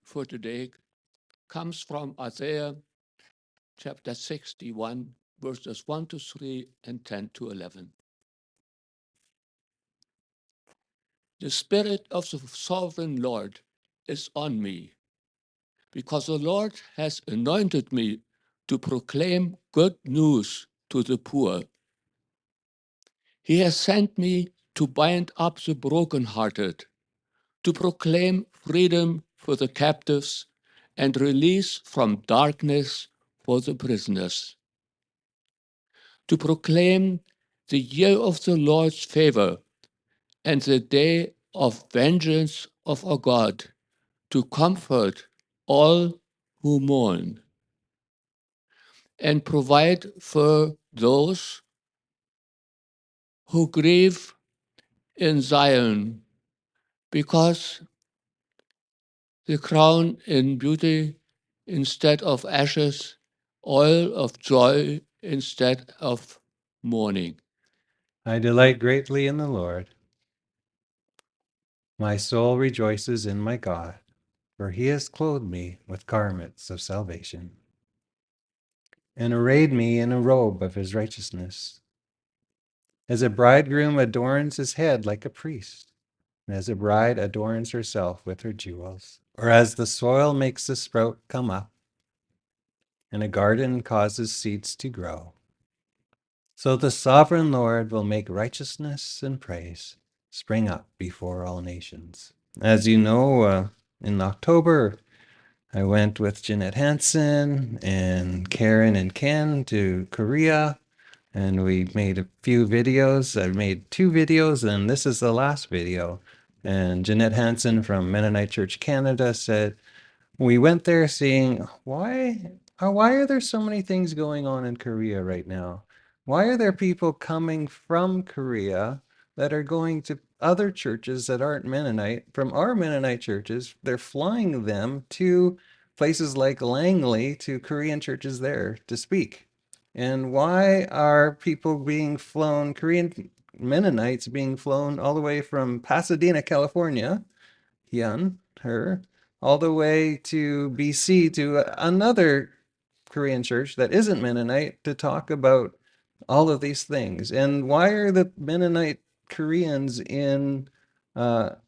for today comes from Isaiah chapter 61, verses 1 to 3 and 10 to 11. The Spirit of the Sovereign Lord is on me, because the Lord has anointed me to proclaim good news to the poor. He has sent me to bind up the brokenhearted, to proclaim freedom for the captives and release from darkness for the prisoners, to proclaim the year of the Lord's favor and the day of vengeance of our God, to comfort all who mourn and provide for those who grieve in Zion, because the crown in beauty instead of ashes, oil of joy instead of mourning. I delight greatly in the Lord. My soul rejoices in my God, for he has clothed me with garments of salvation and arrayed me in a robe of his righteousness. As a bridegroom adorns his head like a priest, and as a bride adorns herself with her jewels, or as the soil makes the sprout come up, and a garden causes seeds to grow, so the sovereign Lord will make righteousness and praise spring up before all nations. As you know, in October, I went with Jeanette, Hanson, and Karen and Ken to Korea, and we made a few videos. I made 2 videos, and this is the last video. And Jeanette Hanson from Mennonite Church Canada said, we went there seeing why are there so many things going on in Korea right now? Why are there people coming from Korea that are going to other churches that aren't Mennonite, from our Mennonite churches? They're flying them to places like Langley, to Korean churches there to speak. And why are people being flown, Korean Mennonites being flown all the way from Pasadena, California, all the way to BC to another Korean church that isn't Mennonite to talk about all of these things? And why are the Mennonite Koreans in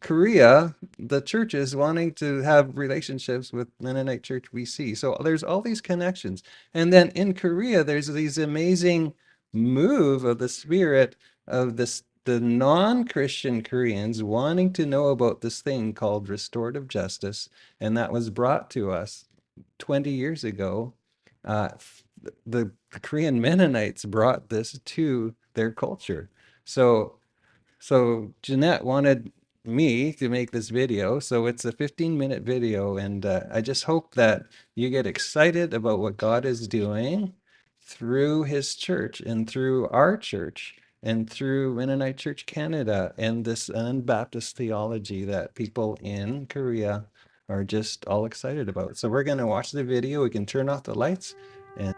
Korea, the churches, wanting to have relationships with Mennonite Church BC? So there's all these connections. And then in Korea, there's these amazing move of the spirit of the non-Christian Koreans wanting to know about this thing called restorative justice, and that was brought to us 20 years ago. The Korean Mennonites brought this to their culture. So Jeanette wanted me to make this video, so it's a 15-minute video, and I just hope that you get excited about what God is doing through his church and through our church and through Mennonite Church Canada and this Anabaptist theology that people in Korea are just all excited about. So we're going to watch the video. We can turn off the lights. And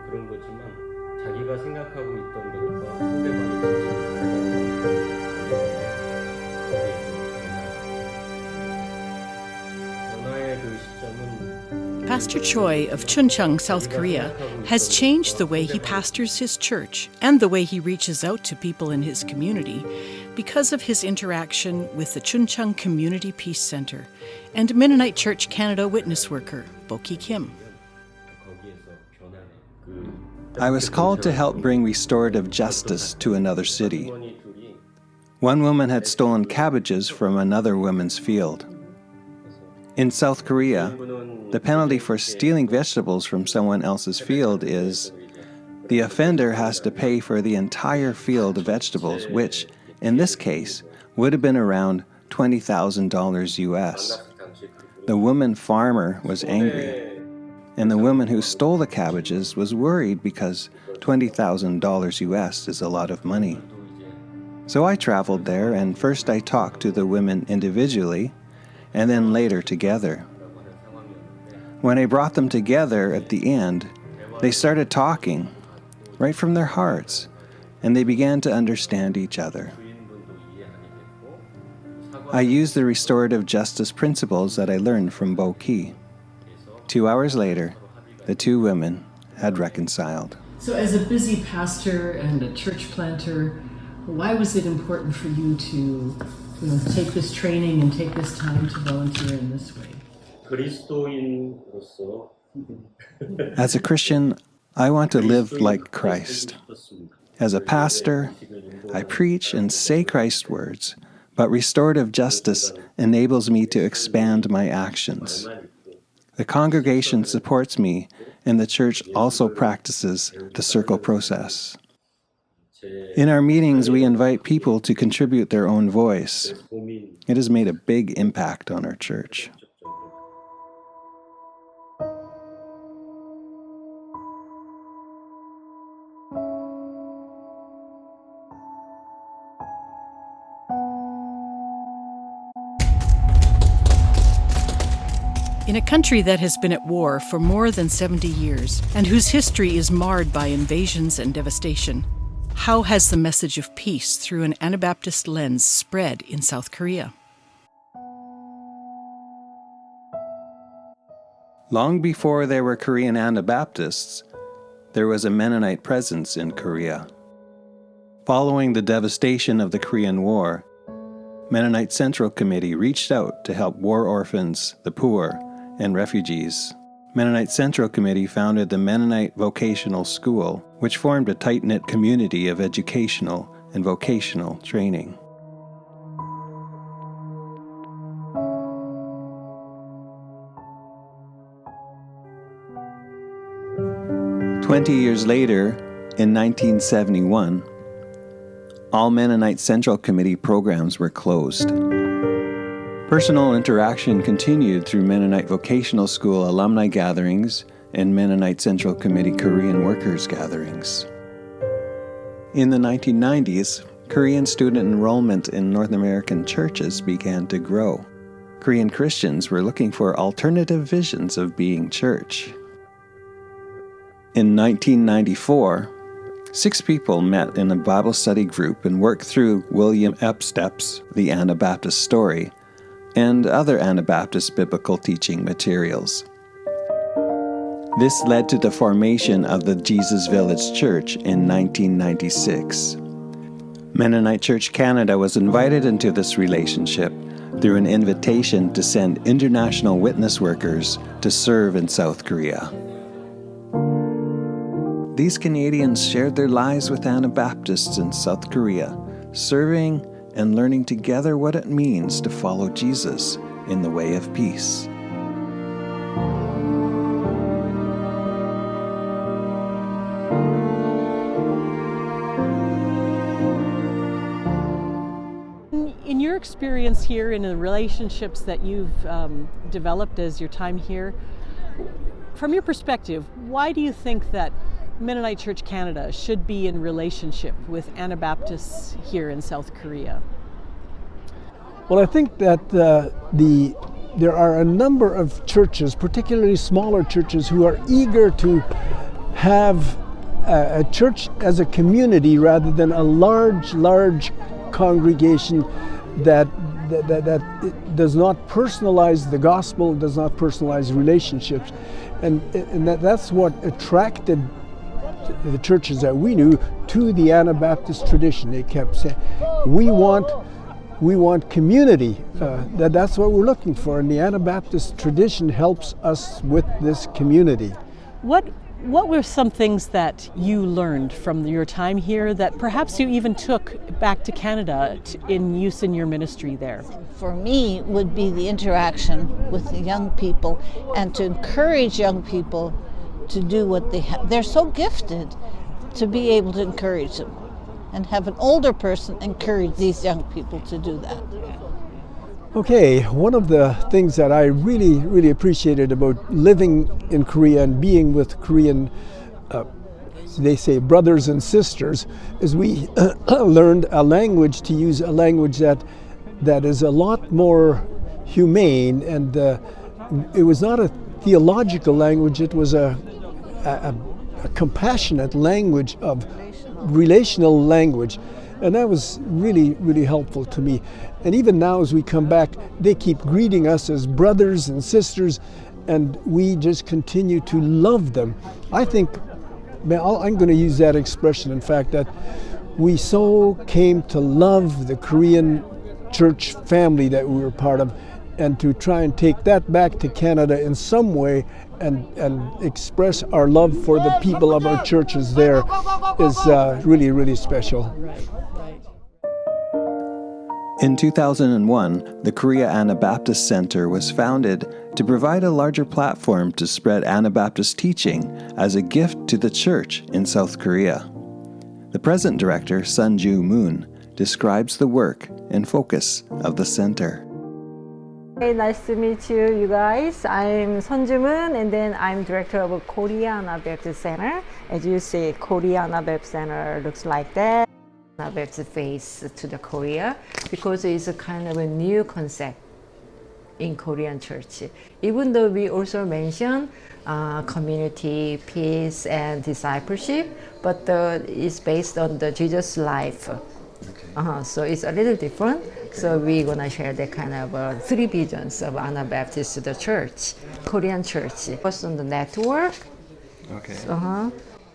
그런 거지만 자기가 생각하고 있던 것과 상대방이 진실을 변화의 그 시점은 Pastor Choi of Chuncheong, South Korea, has changed the way he pastors his church and the way he reaches out to people in his community because of his interaction with the Chuncheong Community Peace Center and Mennonite Church Canada witness worker, Boki Kim. I was called to help bring restorative justice to another city. One woman had stolen cabbages from another woman's field. In South Korea, the penalty for stealing vegetables from someone else's field is the offender has to pay for the entire field of vegetables, which, in this case, would have been around $20,000 US. The woman farmer was angry, and the woman who stole the cabbages was worried because $20,000 US is a lot of money. So I traveled there, and first I talked to the women individually, and then later together. When I brought them together at the end, they started talking right from their hearts, and they began to understand each other. I used the restorative justice principles that I learned from Barkowsky. 2 hours later, the two women had reconciled. So as a busy pastor and a church planter, why was it important for you to take this training and take this time to volunteer in this way? 그리스도인으로서 As a Christian, I want to live like Christ. As a pastor, I preach and say Christ's words, but restorative justice enables me to expand my actions. The congregation supports me, and the church also practices the circle process. In our meetings, we invite people to contribute their own voice. It has made a big impact on our church. In a country that has been at war for more than 70 years and whose history is marred by invasions and devastation, how has the message of peace through an Anabaptist lens spread in South Korea? Long before there were Korean Anabaptists, there was a Mennonite presence in Korea. Following the devastation of the Korean War, Mennonite Central Committee reached out to help war orphans, the poor, and refugees. Mennonite Central Committee founded the Mennonite Vocational School, which formed a tight-knit community of educational and vocational training. "20 years later, in 1971, all Mennonite Central Committee programs were closed. Personal interaction continued through Mennonite Vocational School alumni gatherings and Mennonite Central Committee Korean workers gatherings. In the 1990s, Korean student enrollment in North American churches began to grow. Korean Christians were looking for alternative visions of being church. In 1994, 6 people met in a Bible study group and worked through William Epstep's The Anabaptist Story and other Anabaptist biblical teaching materials. This led to the formation of the Jesus Village Church in 1996. Mennonite Church Canada was invited into this relationship through an invitation to send international witness workers to serve in South Korea. These Canadians shared their lives with Anabaptists in South Korea, serving and learning together what it means to follow Jesus in the way of peace. In your experience here and in the relationships that you've developed as your time here, from your perspective, why do you think that Mennonite Church Canada should be in relationship with Anabaptists here in South Korea? Well, I think that there are a number of churches, particularly smaller churches, who are eager to have a church as a community rather than a large congregation that does not personalize the gospel, does not personalize relationships, and that's what attracted the churches that we knew to the Anabaptist tradition. They kept saying, we want community. That's what we're looking for, and the Anabaptist tradition helps us with this community. What were some things that you learned from your time here that perhaps you even took back to Canada in use in your ministry there? For me, would be the interaction with the young people and to encourage young people to do what they have. They're so gifted to be able to encourage them, and have an older person encourage these young people to do that. Okay, one of the things that I really appreciated about living in Korea and being with Korean, they say brothers and sisters, is we learned a language, to use a language that is a lot more humane, and it was not a theological language, it was a compassionate language of relational language. And that was really helpful to me. And even now as we come back, they keep greeting us as brothers and sisters, and we just continue to love them. I think, I'm going to use that expression, in fact, that we so came to love the Korean church family that we were part of, and to try and take that back to Canada in some way and express our love for the people of our churches there is really special. In 2001, the Korea Anabaptist Center was founded to provide a larger platform to spread Anabaptist teaching as a gift to the church in South Korea. The present director, Sunju Moon, describes the work and focus of the center. Hey, nice to meet you guys. I'm Sunju Moon, and then I'm director of Korean Anabaptist Center. As you see, Korean Anabaptist Center looks like that. Anabaptist face to the Korea, because it's a kind of a new concept in Korean church. Even though we also mention community, peace, and discipleship, but it's based on the Jesus life. So it's a little different. So we're gonna share that kind of 3 visions of Anabaptist the church, Korean church. First on the network. Okay.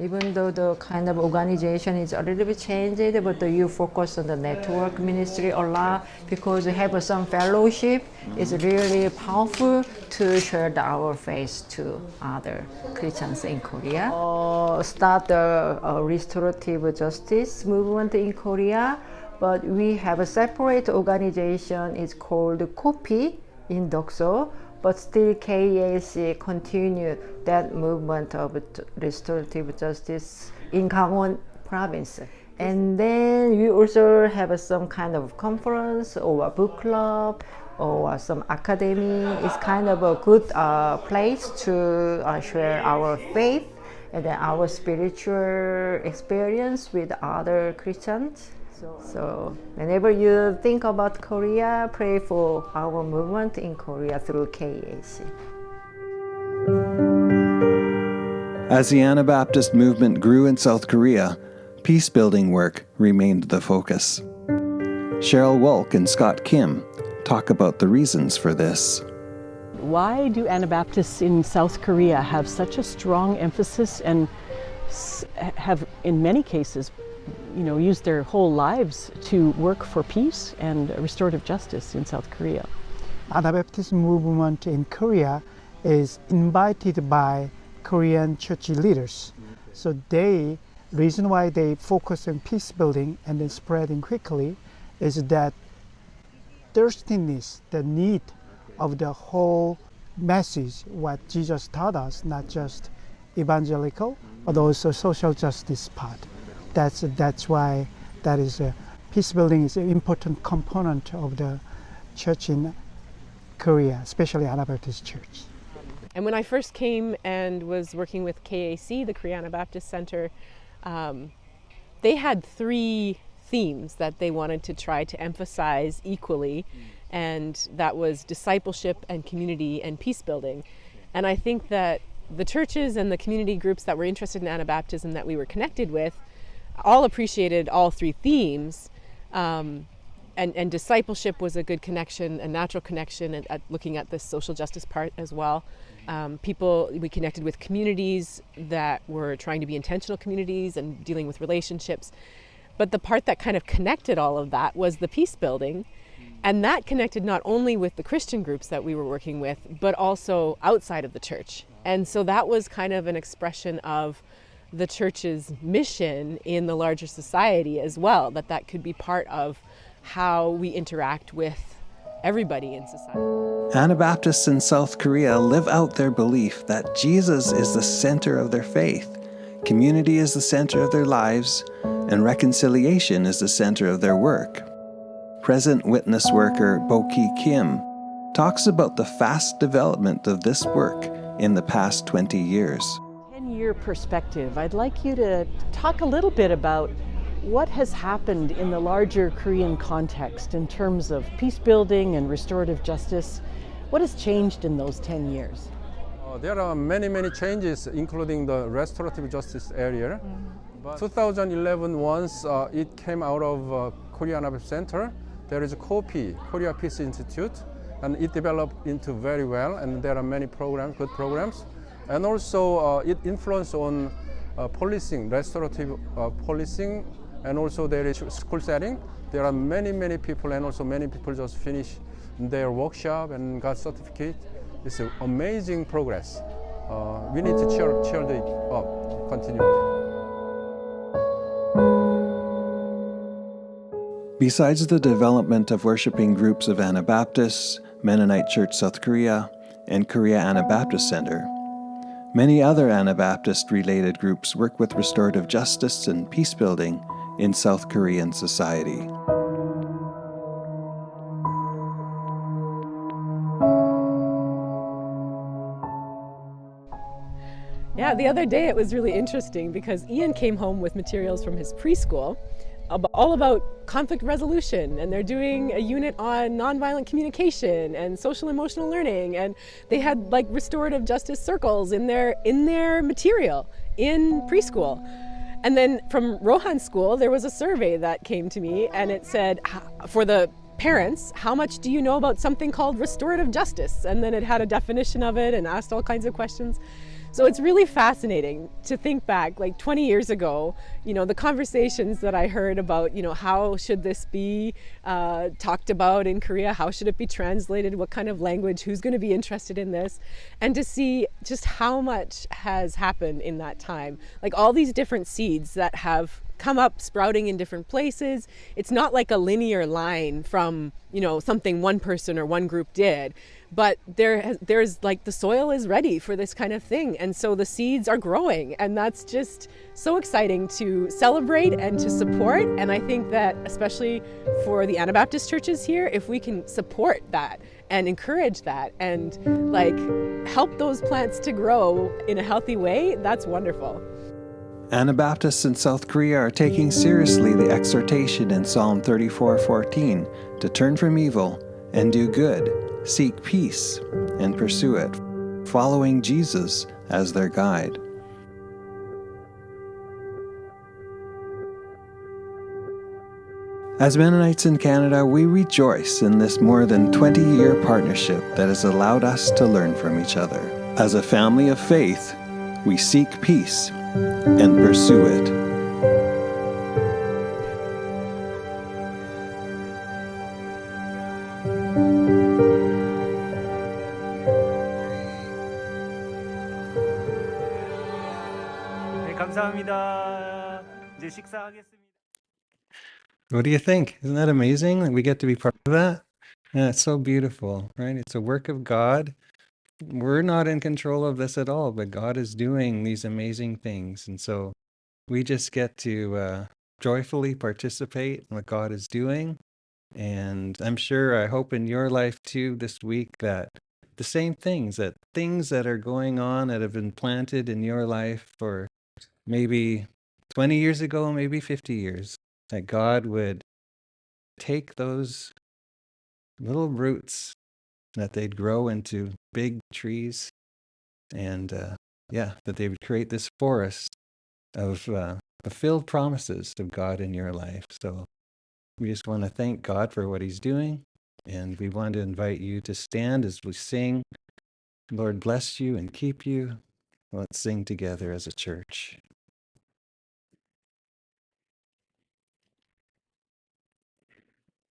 Even though the kind of organization is a little bit changed, but you focus on the network ministry a lot, because we have some fellowship. It's really powerful to share our faith to other Christians in Korea. Start the restorative justice movement in Korea, but we have a separate organization. It's called KOPI in Dokso. But still KAC continued that movement of restorative justice in Gangwon province. And then we also have some kind of conference or a book club or some academy. It's kind of a good place to share our faith and then our spiritual experience with other Christians. So whenever you think about Korea, pray for our movement in Korea through KAC. As the Anabaptist movement grew in South Korea, peace-building work remained the focus. Cheryl Wolk and Scott Kim talk about the reasons for this. Why do Anabaptists in South Korea have such a strong emphasis and have, in many cases, used their whole lives to work for peace and restorative justice in South Korea? Anabaptist movement in Korea is invited by Korean church leaders. So the reason why they focus on peace building and then spreading quickly is that thirstiness, the need of the whole message, what Jesus taught us, not just evangelical, but also social justice part. That's why that is peace building is an important component of the church in Korea, especially Anabaptist Church. And when I first came and was working with KAC, the Korean Anabaptist Center, they had 3 themes that they wanted to try to emphasize equally, and that was discipleship and community and peace building. And I think that the churches and the community groups that were interested in Anabaptism that we were connected with all appreciated all 3 themes, and discipleship was a good connection, a natural connection at looking at the social justice part as well. We connected with communities that were trying to be intentional communities and dealing with relationships. But the part that kind of connected all of that was the peace building. And that connected not only with the Christian groups that we were working with, but also outside of the church. And so that was kind of an expression of the church's mission in the larger society as well, that could be part of how we interact with everybody in society. Anabaptists in South Korea live out their belief that Jesus is the center of their faith, community is the center of their lives, and reconciliation is the center of their work. Present witness worker Bo-Ki Kim talks about the fast development of this work in the past 20 years. 10-year perspective, I'd like you to talk a little bit about what has happened in the larger Korean context in terms of peace building and restorative justice. What has changed in those 10 years? There are many changes, including the restorative justice area. But 2011, once it came out of Korean Mennonite Center, there is a KOPI, Korea Peace Institute, and it developed into very well, and there are many programs, good programs. And also it influenced on policing, restorative policing, and also there is school setting. There are many people, and also many people just finish their workshop and got certificate. It's an amazing progress. We need to cheer it up continually. Besides the development of worshiping groups of Anabaptists, Mennonite Church South Korea, and Korea Anabaptist Center, many other Anabaptist-related groups work with restorative justice and peace building in South Korean society. Yeah, the other day it was really interesting because Ian came home with materials from his preschool all about conflict resolution, and they're doing a unit on nonviolent communication and social emotional learning, and they had like restorative justice circles in their material in preschool. And then from Rohan School there was a survey that came to me, and it said, for the parents, how much do you know about something called restorative justice? And then it had a definition of it and asked all kinds of questions. So it's really fascinating to think back, like 20 years ago, the conversations that I heard about, how should this be talked about in Korea? How should it be translated? What kind of language? Who's going to be interested in this? And to see just how much has happened in that time. Like all these different seeds that have come up sprouting in different places. It's not like a linear line from, something one person or one group did. But there's like the soil is ready for this kind of thing. And so the seeds are growing, and that's just so exciting to celebrate and to support. And I think that especially for the Anabaptist churches here, if we can support that and encourage that and like help those plants to grow in a healthy way, that's wonderful. Anabaptists in South Korea are taking seriously the exhortation in Psalm 34:14 to turn from evil and do good, seek peace, and pursue it, following Jesus as their guide. As Mennonites in Canada, we rejoice in this more than 20-year partnership that has allowed us to learn from each other. As a family of faith, we seek peace and pursue it. 감사합니다. 이제 식사하겠습니다. What do you think? Isn't that amazing that we get to be part of that? Yeah, it's so beautiful, right? It's a work of God. We're not in control of this at all, but God is doing these amazing things. And so we just get to joyfully participate in what God is doing. And I'm sure, I hope in your life too this week, that the same things that are going on that have been planted in your life for maybe 20 years ago, maybe 50 years, that God would take those little roots, that they'd grow into big trees, and that they would create this forest of fulfilled promises of God in your life. So we just want to thank God for what he's doing, and we want to invite you to stand as we sing, Lord bless you and keep you. Let's sing together as a church.